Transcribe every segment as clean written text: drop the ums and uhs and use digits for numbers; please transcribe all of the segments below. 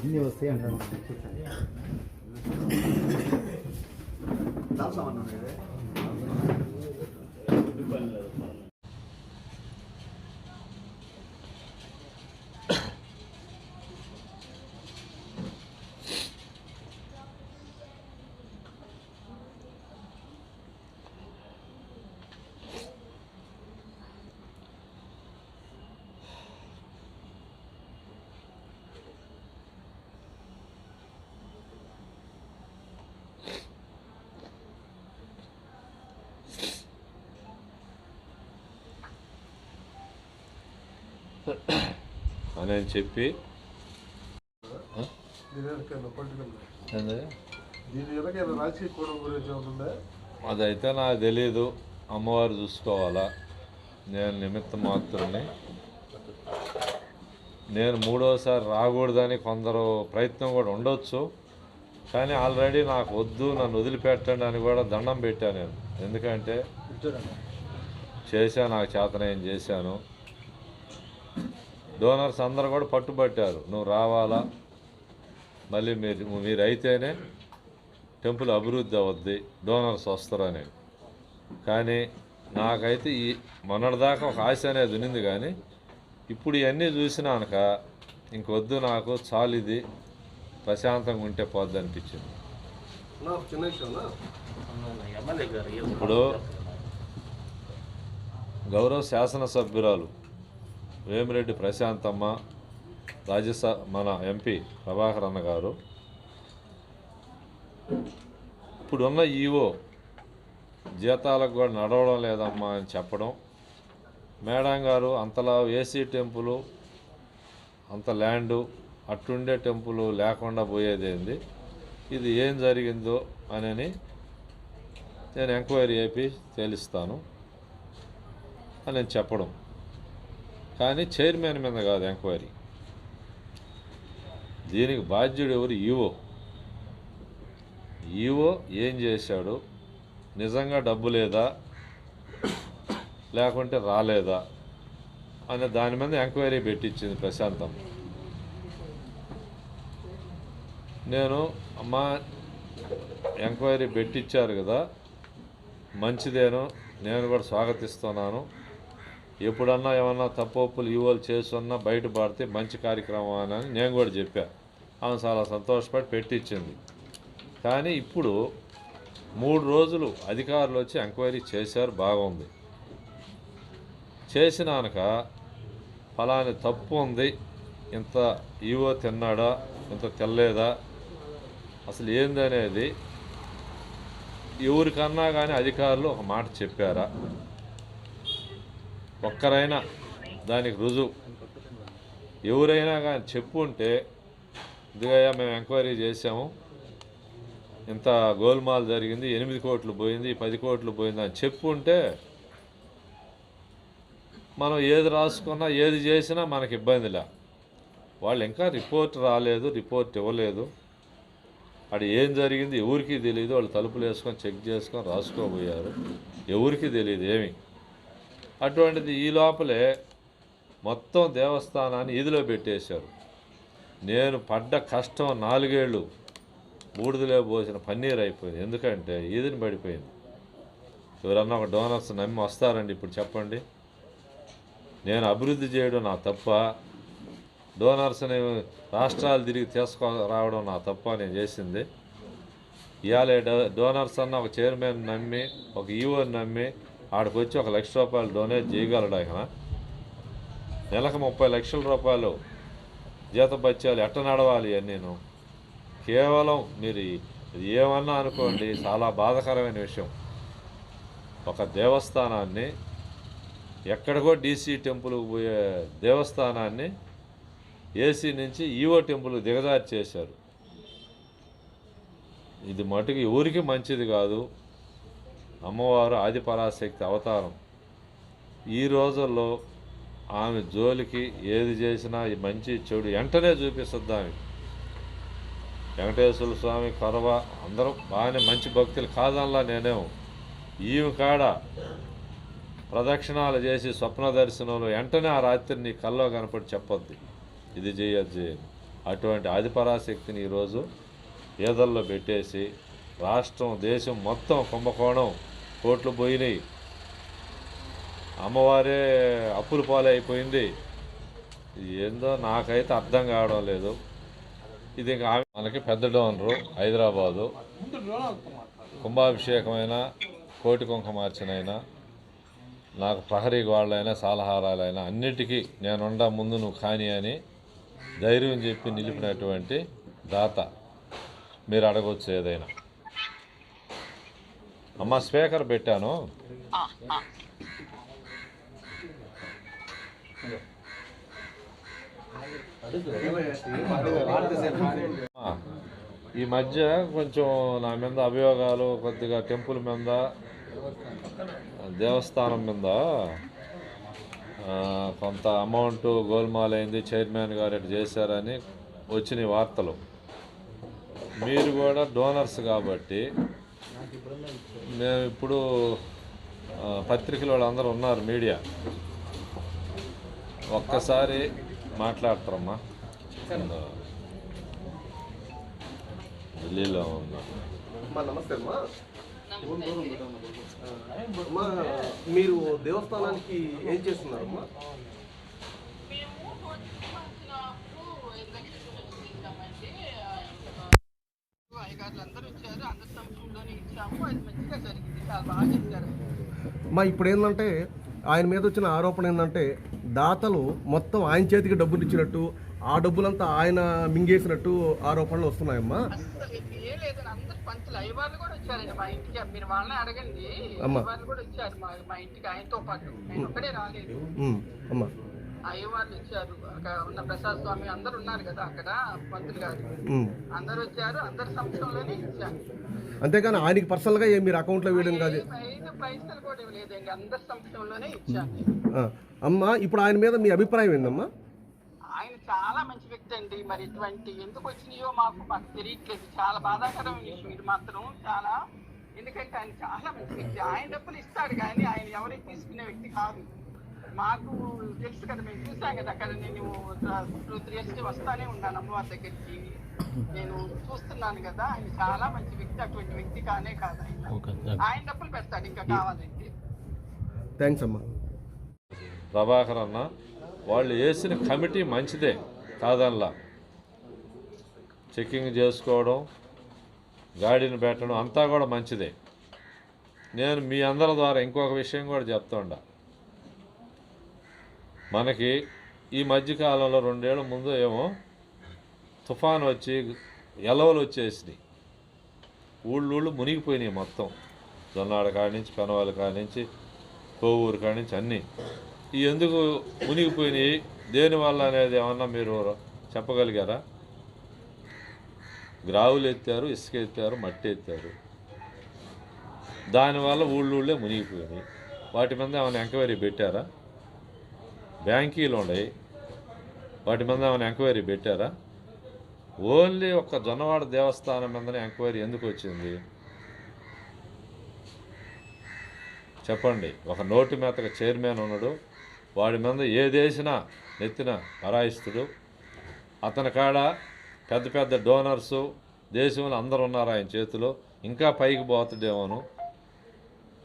ఇన్ని వస్తాయి అంటారు. అని చెప్పి అదైతే నాకు తెలీదు. అమ్మవారు చూసుకోవాలా. నేను నిమిత్త మాత్రమే. నేను మూడోసారి రాకూడదని కొందరు ప్రయత్నం కూడా ఉండొచ్చు, కానీ ఆల్రెడీ నాకు వద్దు, నన్ను వదిలిపెట్టండి అని కూడా దండం పెట్టాను నేను. ఎందుకంటే చేశాను, నాకు చేతనేం చేశాను. డోనర్స్ అందరూ కూడా పట్టుబట్టారు, నువ్వు రావాలా, మళ్ళీ మీరు అయితేనే టెంపుల్ అభివృద్ధి అవుద్ది, డోనర్స్ వస్తారని. కానీ నాకైతే ఈ మొన్నటిదాకా ఒక ఆశ అనేది ఉన్నింది, కానీ ఇప్పుడు ఇవన్నీ చూసినాక ఇంకొద్దు, నాకు చాలు, ఇది ప్రశాంతంగా ఉంటే పోద్ది అనిపించింది. ఇప్పుడు గౌరవ శాసనసభ్యురాలు వేమిరెడ్డి ప్రశాంతమ్మ, రాజ్యసభ మన ఎంపీ ప్రభాకర్ అన్న గారు, ఇప్పుడున్న ఈవో జీతాలకు కూడా నడవడం లేదమ్మా అని చెప్పడం, మేడం గారు అంతలా ఏసీ టెంపుల్ అంత ల్యాండు అట్టుండే టెంపుల్ లేకుండా పోయేదేంది, ఇది ఏం జరిగిందో అని నేను ఎంక్వైరీ చేపి తేలుస్తాను అని నేను చెప్పడం. కానీ చైర్మన్ మీద కాదు ఎంక్వైరీ, దీనికి బాధ్యుడు ఎవరు? ఈవో ఏం చేశాడు, నిజంగా డబ్బు లేదా లేకుంటే రాలేదా అనే దాని మీద ఎంక్వైరీ పెట్టించింది ప్రశాంతం. నేను అమ్మా ఎంక్వైరీ పెట్టించారు కదా, మంచిదేను, నేను కూడా స్వాగతిస్తున్నాను. ఎప్పుడన్నా ఏమన్నా తప్పులు ఈవోలు చేస్తున్నా బయటపడితే మంచి కార్యక్రమం అని నేను కూడా చెప్పాను. ఆమె చాలా సంతోషపడి పెట్టించింది. కానీ ఇప్పుడు 3 రోజులు అధికారులు వచ్చి ఎంక్వైరీ చేశారు, బాగుంది. చేసినాక ఫలాని తప్పు ఉంది, ఇంత ఈవో తిన్నాడా, ఇంత తెల్లేదా, అసలు ఏందనేది ఎవరికన్నా కానీ అధికారులు ఒక మాట చెప్పారా? ఒక్కరైనా దానికి రుజువు ఎవరైనా కానీ చెప్పుంటే, ఇదిగయ్యా మేము ఎంక్వైరీ చేసాము, ఇంత గోల్మాల్ జరిగింది, 8 కోట్లు పోయింది, 10 కోట్లు పోయింది అని చెప్పుంటే మనం ఏది రాసుకున్నా ఏది చేసినా మనకి ఇబ్బందిలే. వాళ్ళు ఇంకా రిపోర్ట్ రాలేదు, రిపోర్ట్ ఇవ్వలేదు, అది ఏం జరిగింది ఎవరికి తెలియదు. వాళ్ళు తలుపులు వేసుకొని చెక్ చేసుకొని రాసుకోబోయారు, ఎవరికి తెలియదు ఏమి. అటువంటిది ఈ లోపలే మొత్తం దేవస్థానాన్ని ఈదిలో పెట్టేశారు. నేను పడ్డ కష్టం 4 ఏళ్ళు బూడిదలో పోసిన పన్నీరు అయిపోయింది. ఎందుకంటే ఈదిని పడిపోయింది. ఎవరన్నా ఒక డోనర్స్ నమ్మి వస్తారండి? ఇప్పుడు చెప్పండి. నేను అభివృద్ధి చేయడం నా తప్ప, డోనర్స్ని రాష్ట్రాలు తిరిగి తీసుకురావడం నా తప్ప నేను చేసింది? ఇవాళ డోనర్స్ అన్న ఒక చైర్మన్ నమ్మి, ఒక ఈవోని నమ్మి ఆడికి వచ్చి 1 లక్ష రూపాయలు డొనేట్ చేయగలడు ఆయన? నెలకు 30 లక్షల రూపాయలు జీతభత్యాలు ఎట్ట నడవాలి అని నేను కేవలం మీరు ఏమన్నా అనుకోండి, చాలా బాధాకరమైన విషయం. ఒక దేవస్థానాన్ని, ఎక్కడికో డీసీ టెంపుల్కి పోయే దేవస్థానాన్ని ఏసీ నుంచి ఈవో టెంపుల్కి దిగజారి చేశారు. ఇది మటుకు ఎవరికి మంచిది కాదు. అమ్మవారు ఆదిపరాశక్తి అవతారం. ఈ రోజుల్లో ఆమె జోలికి ఏది చేసినా ఈ మంచి చెడు వెంటనే చూపిస్తుంది ఆమె. వెంకటేశ్వర స్వామి, కొరవ అందరూ బాగానే మంచి భక్తులు కాదనలా నేనేమో. ఈమె కాడ ప్రదక్షిణాలు చేసి స్వప్న దర్శనంలో వెంటనే ఆ రాత్రి నీ కల్లో కనపడి చెప్పొద్ది ఇది చేయొద్దు అని. అటువంటి ఆదిపరాశక్తిని ఈరోజు ఏదల్లో పెట్టేసి రాష్ట్రం దేశం మొత్తం కుంభకోణం, కోట్లు పోయినాయి, అమ్మవారే అప్పుల పాలైపోయింది. ఇది ఏందో నాకైతే అర్థం కావడం లేదు. ఇది ఇంకా మనకి పెద్ద డోనరు హైదరాబాదు, కుంభాభిషేకమైన కోటి కుంకుమార్చనైనా, నాకు ప్రహరీ గోళ్ళైనా సాలహారాలైనా అన్నిటికీ నేనుండా ముందు నువ్వు కాని అని ధైర్యం చెప్పి నిలిపినటువంటి దాత. మీరు అడగవచ్చు ఏదైనా. అమ్మ స్పీకర్ పెట్టాను. ఈ మధ్య కొంచెం నా మీద అభియోగాలు, కొద్దిగా టెంపుల్ మీద, దేవస్థానం మీద కొంత అమౌంట్ గోల్మాల్ అయింది, చైర్మన్ గారు ఇటు చేశారని వచ్చిన వార్తలు. మీరు కూడా డోనర్స్ కాబట్టి మేము ఇప్పుడు పత్రికల వాళ్ళందరూ ఉన్నారు, మీడియా, ఒక్కసారి మాట్లాడతారమ్మా. ఢిల్లీలో ఉన్నా. నమస్తే అమ్మా. అమ్మా మీరు దేవస్థానానికి ఏం చేస్తున్నారమ్మా? మా ఇప్పుడు ఏంటంటే ఆయన మీద వచ్చిన ఆరోపణ ఏంటంటే దాతలు మొత్తం ఆయన చేతికి డబ్బులు ఇచ్చినట్టు, ఆ డబ్బులంతా ఆయన మింగేసినట్టు ఆరోపణలు వస్తున్నాయమ్మా. అయ్యవాళ్ళు వచ్చారు, అక్కడ ఉన్న ప్రసాద్ స్వామి అందరు ఉన్నారు కదా, అక్కడ పంతులు గారు అందరు వచ్చారు, అందరి సంవత్సరంలోనే ఇచ్చారు. అంతేగాని ఆయనకి పర్సనల్ గా మీరు అకౌంట్ లో వేయడం కాదు, 5 పైసలు కూడా ఇవ్వలేదండి, అందరి సంవత్సరంలోనే ఇచ్చాను. అమ్మా ఇప్పుడు ఆయన మీద మీ అభిప్రాయం ఏందమ్మా? ఆయన చాలా మంచి వ్యక్తి అండి. మరి ఇటువంటి ఎందుకు వచ్చినాయో మాకు తెలియట్లేదు. చాలా బాధాకరమైన విషయం ఇది మాత్రం చాలా. ఎందుకంటే ఆయన చాలా మంచి వ్యక్తి. ఆయన డబ్బులు ఇస్తాడు కానీ ఆయన ఎవరికి తీసుకునే వ్యక్తి కాదు. మాకు తెలుసు కదా, మేము చూసాం కదా అక్కడ. నేను 2-3 years వస్తానే ఉన్నాను అమ్మవారి దగ్గరికి, నేను చూస్తున్నాను కదా. ఆయన చాలా మంచి వ్యక్తి, అటువంటి వ్యక్తి కానే కాదు ఆయన. ఆయన డబ్బులు పెడతాడు ఇంకా కావాలంటే. థ్యాంక్స్ అమ్మా. ప్రభాకర్ అన్న, వాళ్ళు వేసిన కమిటీ మంచిదే కాదనలా. చెక్కింగ్ చేసుకోవడం, గాడిని పెట్టడం అంతా కూడా మంచిదే. నేను మీ అందరి ద్వారా ఇంకొక విషయం కూడా చెప్తుండా. మనకి ఈ మధ్యకాలంలో 2 ఏళ్ల ముందు ఏమో తుఫాను వచ్చి ఎలవలు వచ్చేసినాయి, ఊళ్ళు మునిగిపోయినాయి మొత్తం. జొన్నాడ కాడి నుంచి, పెనవాళ్ళ కాడి నుంచి, కోవూరు కాడి నుంచి అన్నీ. ఈ ఎందుకు మునిగిపోయినాయి, దేనివల్ల అనేది ఏమన్నా మీరు చెప్పగలిగారా? గ్రావులు ఎత్తారు, ఇసుక ఎత్తారు, మట్టి ఎత్తారు, దానివల్ల ఊళ్ళే మునిగిపోయినాయి. వాటి మీద ఏమైనా ఎంక్వైరీ పెట్టారా? బ్యాంకీలు ఉన్నాయి, వాటి మీద ఏమైనా ఎంక్వైరీ పెట్టారా? ఓన్లీ ఒక్క జొన్నవాడ దేవస్థానం మీదనే ఎంక్వైరీ ఎందుకు వచ్చింది చెప్పండి. ఒక నోటి మీదకి చైర్మన్ ఉన్నాడు, వాడి మీద ఏదేసినా నెత్తిన మరాయిస్తుడు. అతని కాడ పెద్ద పెద్ద డోనర్సు దేశంలో అందరు ఉన్నారు ఆయన చేతిలో. ఇంకా పైకి పోతాడేమోను.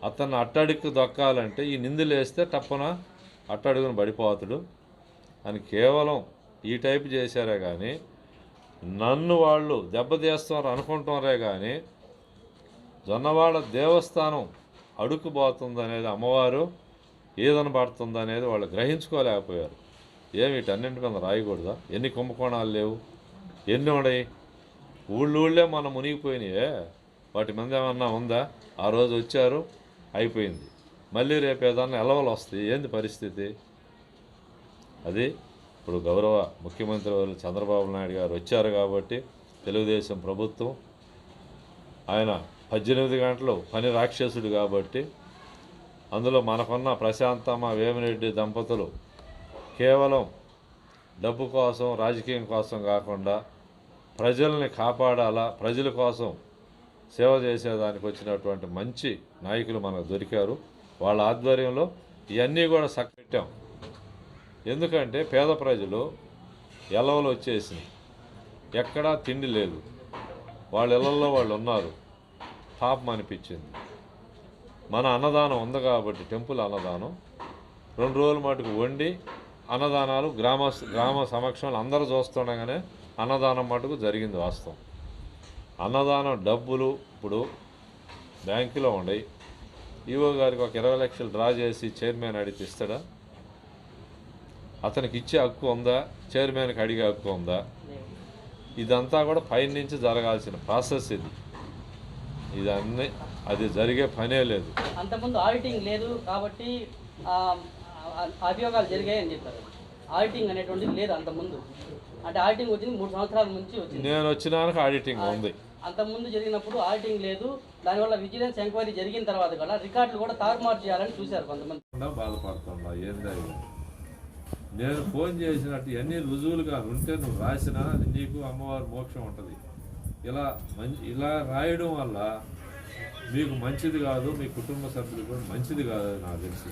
అతన్ని అట్టడికి దొక్కాలంటే ఈ నిందులు వేస్తే తప్పన అట్టడుగును పడిపోతాడు అని కేవలం ఈ టైపు చేశారే కానీ నన్ను వాళ్ళు దెబ్బతీస్తున్నారు అనుకుంటున్నారే కానీ జొన్నవాడ దేవస్థానం అడుక్కుపోతుందనేది, అమ్మవారు ఏదన పడుతుందనేది వాళ్ళు గ్రహించుకోలేకపోయారు. ఏమి వీటన్నింటి మీద రాయకూడదా? ఎన్ని కుంభకోణాలు లేవు, ఎన్ని ఉన్నాయి? ఊళ్ళే మనం మునిగిపోయినాయే, వాటి మీద ఏమన్నా ఉందా? ఆ రోజు వచ్చారు, అయిపోయింది. మళ్ళీ రేపు ఏదన్నా ఎలవలు వస్తాయి, ఏంది పరిస్థితి? అది ఇప్పుడు గౌరవ ముఖ్యమంత్రి వారు చంద్రబాబు నాయుడు గారు వచ్చారు కాబట్టి తెలుగుదేశం ప్రభుత్వం, ఆయన 18 గంటలు పని రాక్షసుడు కాబట్టి అందులో మనకున్న ప్రశాంతమ్మ వేమిరెడ్డి దంపతులు కేవలం డబ్బు కోసం, రాజకీయం కోసం కాకుండా ప్రజల్ని కాపాడాలా, ప్రజల కోసం సేవ చేసేదానికి వచ్చినటువంటి మంచి నాయకులు మనకు దొరికారు. వాళ్ళ ఆధ్వర్యంలో ఇవన్నీ కూడా పెట్టాం. ఎందుకంటే పేద ప్రజలు ఎలవలు వచ్చేసినాయి, ఎక్కడా తిండి లేదు, వాళ్ళ ఇళ్ళల్లో వాళ్ళు ఉన్నారు. పాపం అనిపించింది. మన అన్నదానం ఉంది కాబట్టి టెంపుల్ అన్నదానం 2 రోజుల మటుకు వండి అన్నదానాలు గ్రామ సమక్షంలో అందరూ చూస్తుండగానే అన్నదానం మటుకు జరిగింది. వాస్తవం అన్నదానం డబ్బులు ఇప్పుడు బ్యాంకులో ఉండయి. ఈవో గారికి ఒక 20 లక్షలు డ్రా చేసి చైర్మన్ అడిగితే ఇస్తాడా? అతనికి ఇచ్చే హక్కు ఉందా? చైర్మన్కి అడిగే హక్కు ఉందా? ఇదంతా కూడా పైనుంచి జరగాల్సిన ప్రాసెస్ ఇదన్నీ అది జరిగే పనే లేదు. అంతకుముందు ఆడిటింగ్ లేదు కాబట్టి అభియోగాలు జరిగాయని చెప్పారు. ఆడిటింగ్ అనేటువంటిది లేదు అంతకుముందు. అంటే ఆడిటింగ్ వచ్చింది 3 సంవత్సరాల నుంచి వచ్చింది. నేను వచ్చినాక ఆడిటింగ్ ఉంది. అంతకుముందు జరిగినప్పుడు ఆడిటింగ్ లేదు. దానివల్ల విజిలెన్స్ ఎంక్వైరీ జరిగిన తర్వాత కూడా రికార్డులు కూడా తారుమారు చేయాలని చూశారు కొంతమంది. బాధపడుతున్నా ఏందా నేను ఫోన్ చేసినట్టు ఎన్ని రుజువులుగా ఉంటే నువ్వు రాసినా నీకు అమ్మవారి మోక్షం ఉంటుంది. ఇలా రాయడం వల్ల మీకు మంచిది కాదు, మీ కుటుంబ సభ్యులు కూడా మంచిది కాదు. నాకు తెలిసి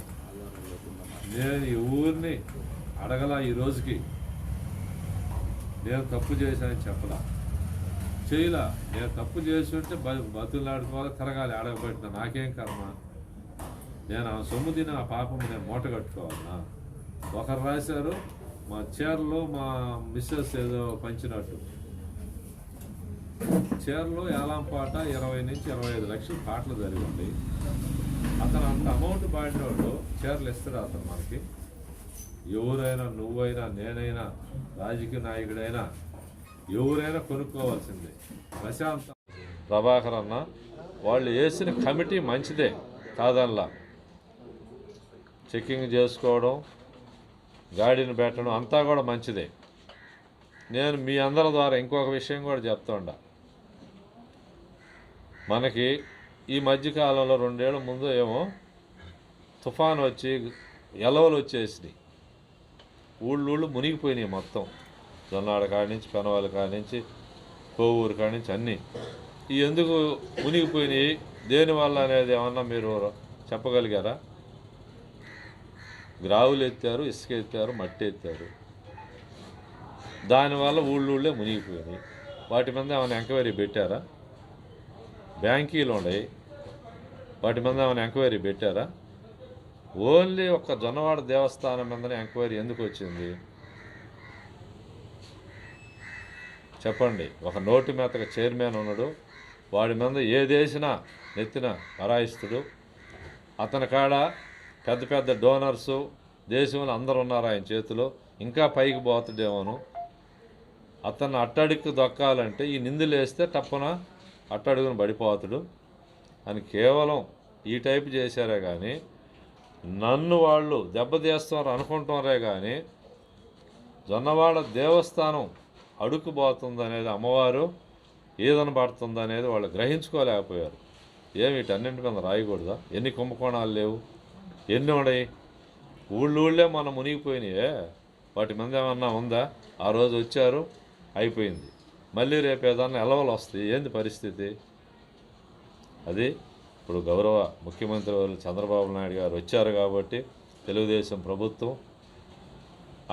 నేను ఈ ఊరిని అడగలా, ఈ రోజుకి నేను తప్పు చేశానని చెప్పలా, చేయలా. నేను తప్పు చేసి ఉంటే బతులాడుకోవాలి, తిరగాలి, అడగబెట్టిన నాకేం కర్మ? నేను ఆ సొమ్ము తిని ఆ పాపం నేను మూట కట్టుకోవాలన్నా? ఒకరు రాశారు మా చీరలో మా మిస్సెస్ ఏదో పంచినట్టు, చీరలో ఏలాంపాట 20 నుంచి 25 లక్షలు పాటలు జరిగింది. అతను అంత అమౌంట్ పాడినోడు చీరలు ఇస్తాడు అతను మనకి? ఎవరైనా, నువ్వైనా, నేనైనా, రాజకీయ నాయకుడైనా ఎవరైనా కొనుక్కోవాల్సిందే. ప్రశాంతం ప్రభాకర్ అన్న వాళ్ళు వేసిన కమిటీ మంచిదే కాదనలా. చెక్కింగ్ చేసుకోవడం, గాడిని పెట్టడం అంతా కూడా మంచిదే. నేను మీ అందరి ద్వారా ఇంకొక విషయం కూడా చెప్తుండా. మనకి ఈ మధ్యకాలంలో 2 ఏళ్ల ముందు ఏమో తుఫాను వచ్చి ఎలవలు వచ్చేసినాయి, ఊళ్ళు మునిగిపోయినాయి మొత్తం. జొన్నాడ కాడి నుంచి, పెనవాళ్ళ కాడి నుంచి, కోవూరు కాడి నుంచి అన్నీ. ఈ ఎందుకు మునిగిపోయినాయి, దేనివల్ల అనేది ఏమన్నా మీరు చెప్పగలిగారా? గ్రావులు ఎత్తారు, ఇసుక ఎత్తారు, మట్టి ఎత్తారు, దానివల్ల ఊళ్ళే మునిగిపోయినాయి. వాటి మీద ఏమైనా ఎంక్వైరీ పెట్టారా? బ్యాంకీలు ఉన్నాయి, వాటి మీద ఏమైనా ఎంక్వైరీ పెట్టారా? ఓన్లీ ఒక్క జొన్నవాడ దేవస్థానం మీదనే ఎంక్వైరీ ఎందుకు వచ్చింది చెప్పండి. ఒక నోటి మీదకి చైర్మన్ ఉన్నాడు, వాడి మీద ఏదేసినా నెత్తిన మరాయిస్తుడు. అతని కాడ పెద్ద పెద్ద డోనర్సు దేశంలో అందరు ఉన్నారు ఆయన చేతిలో, ఇంకా పైకి పోతాడేమోను. అతన్ని అట్టడుగు దొక్కాలంటే ఈ నిందులు వేస్తే తప్పన అట్టడుగును పడిపోతాడు అని కేవలం ఈ టైపు చేశారే కానీ నన్ను వాళ్ళు దెబ్బతీస్తున్నారు అనుకుంటున్నారే కానీ జొన్నవాడ దేవస్థానం అడుక్కుపోతుందనేది, అమ్మవారు ఈదన పడుతుందనేది వాళ్ళు గ్రహించుకోలేకపోయారు. ఏమి వీటన్నింటి మీద రాయకూడదా? ఎన్ని కుంభకోణాలు లేవు, ఎన్ని ఉన్నాయి? ఊళ్ళే మనం మునిగిపోయినాయే, వాటి మీద ఏమన్నా ఉందా? ఆ రోజు వచ్చారు, అయిపోయింది. మళ్ళీ రేపు ఏదన్నా ఎలవలు వస్తాయి, ఏంది పరిస్థితి? అది ఇప్పుడు గౌరవ ముఖ్యమంత్రి వారు చంద్రబాబు నాయుడు గారు వచ్చారు కాబట్టి తెలుగుదేశం ప్రభుత్వం,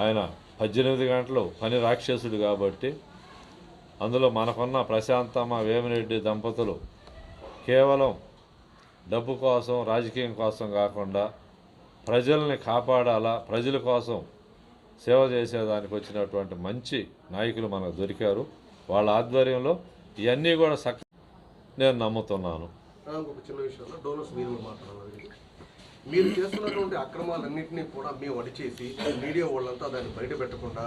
ఆయన 18 గంటలు పని రాక్షసుడు కాబట్టి అందులో మనకున్న ప్రశాంతమ్మ వేమిరెడ్డి దంపతులు కేవలం డబ్బు కోసం, రాజకీయం కోసం కాకుండా ప్రజల్ని కాపాడాలా, ప్రజల కోసం సేవ చేసేదానికి వచ్చినటువంటి మంచి నాయకులు మనకు దొరికారు. వాళ్ళ ఆధ్వర్యంలో ఇవన్నీ కూడా నేను నమ్ముతున్నాను. ఒక చిన్న విషయంలో డోనర్స్ మీరు మాట్లాడాలి. మీరు చేస్తున్నటువంటి అక్రమాలన్నింటినీ కూడా మేము అడిచేసి మీడియా వాళ్ళంతా దాన్ని బయట పెట్టకుండా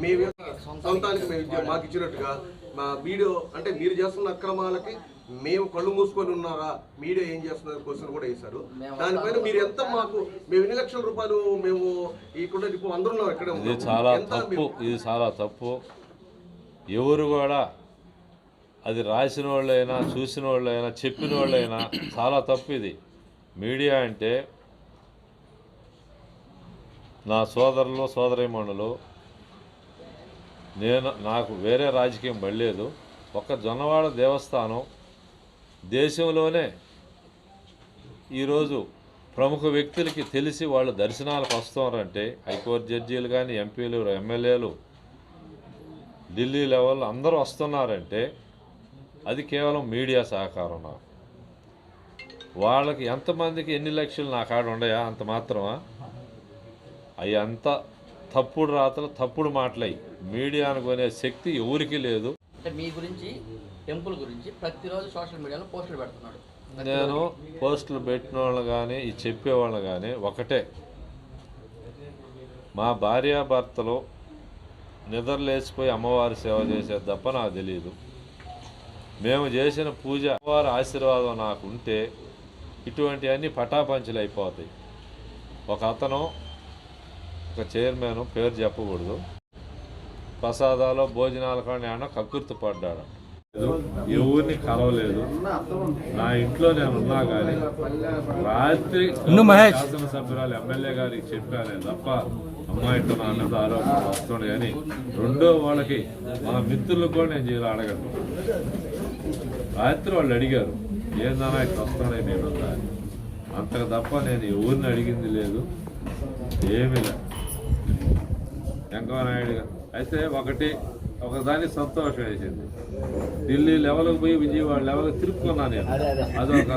మేము సొంతానికి మేము మాకు ఇచ్చినట్టుగా మా వీడియో అంటే మీరు చేస్తున్న అక్రమాలకి మేము కళ్ళు మూసుకొని ఉన్నారా, మీడియా ఏం చేస్తున్నారు క్వశ్చన్ కూడా వేశారు. దానిపైన మీరు ఎంత మేము 2 లక్షల రూపాయలు మేము ఇక్కడ ఇప్పుడు అందరూ ఇక్కడ ఇది చాలా తప్పు, ఇది చాలా తప్పు. ఎవరు కూడా అది రాసిన వాళ్ళైనా, చూసిన వాళ్ళైనా, చెప్పిన వాళ్ళైనా చాలా తప్పు ఇది. మీడియా అంటే నా సోదరులు, సోదరీమణులు, నాకు వేరే రాజకీయం పడలేదు. ఒక్క జొన్నవాడ దేవస్థానం దేశంలోనే ఈరోజు ప్రముఖ వ్యక్తులకి తెలిసి వాళ్ళు దర్శనాలకు వస్తున్నారంటే హైకోర్టు జడ్జీలు కానీ ఎంపీలు ఎమ్మెల్యేలు ఢిల్లీ లెవెల్లో అందరూ వస్తున్నారంటే అది కేవలం మీడియా సహకారం నాకు. వాళ్ళకి ఎంతమందికి ఎన్ని లక్షలు నా కాడ ఉండయా అంత మాత్రమా? అవి అంత తప్పుడు రాతలు తప్పుడు మాటలయ్యి మీడియా అనుకునే శక్తి ఎవరికి లేదు. అంటే మీ గురించి టెంపుల్ గురించి ప్రతిరోజు సోషల్ మీడియాలో పోస్టులు పెడుతున్నాడు. నేను పోస్టులు పెట్టిన వాళ్ళు కానీ ఈ చెప్పేవాళ్ళు కానీ ఒకటే, మా భార్యాభర్తలు నిద్రలేసిపోయి అమ్మవారి సేవ చేసేది తప్ప నాకు తెలియదు. మేము చేసిన పూజ అమ్మవారి ఆశీర్వాదం నాకు ఉంటే ఇటువంటివన్నీ పటాపంచలు అయిపోతాయి. ఒక అతను, ఒక చైర్మన్, పేరు చెప్పకూడదు, ప్రసాదాలు భోజనాలు కానీ ఏమన్నా కక్కుర్తి పడ్డాడు. ఎవరిని కలవలేదు. నా ఇంట్లో నేను ఉన్నా కానీ రాత్రి శాసనసభ్యురాలు ఎమ్మెల్యే గారికి చెప్పానే తప్ప అమ్మాయితో నా మీద ఆరోపణలు వస్తుంది. కానీ రెండో వాళ్ళకి మా మిత్రులకు కూడా నేను చేయాలి అడగను. రాత్రి వాళ్ళు అడిగారు ఏందన్నా ఇక్కడ వస్తానే నేను అంతకు తప్ప నేను ఎవరిని అడిగింది లేదు, ఏమీ లేదు. వెంకయ్యనాయుడు గారు అయితే ఒకదాని సంతోషం వేసింది, ఢిల్లీ లెవెల్కి పోయి విజయవాడ లెవెల్కి తిరుక్కున్నాను నేను. అదొక